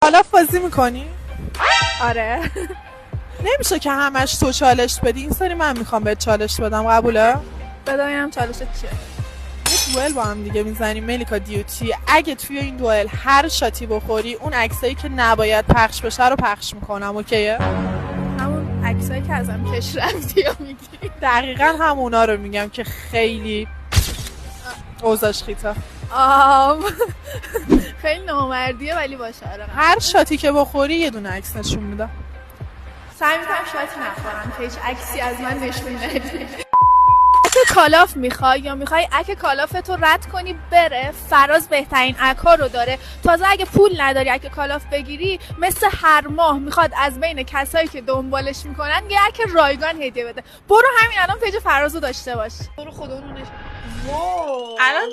کالاف بازی میکنی؟ آره. نمیشه که همش تو چالش بدی، این سری من میخوام بهت چالش بدم، قبوله؟ بدایم چالشت چیه؟ یه دوئل با هم دیگه میزنیم ملیکا دیوتی. اگه توی این دوئل هر شاتی بخوری اون عکسایی که نباید پخش بشه رو پخش میکنم، اوکیه؟ همون عکسایی که ازم کش رفتی یا میگی؟ دقیقا همونا رو میگم که خیلی اوضاعش خیته. خیلی نامردیه ولی باشه. آره هر شاتی که بخوری یه دونه عکس نشون میدم. سعی میکنم شاتی نخورم که هیچ عکسی از من نشون ندی. اگه کالاف میخوای یا میخوای اگه کالافتو رد کنی بره، فراز بهترین اکا رو داره. تازه اگه پول نداری اگه کالاف بگیری، مثل هر ماه میخواد از بین کسایی که دنبالش میکنن یه اک رایگان هدیه بده. برو همین الان پیج فرازو داشته باش. برو خدا رو الان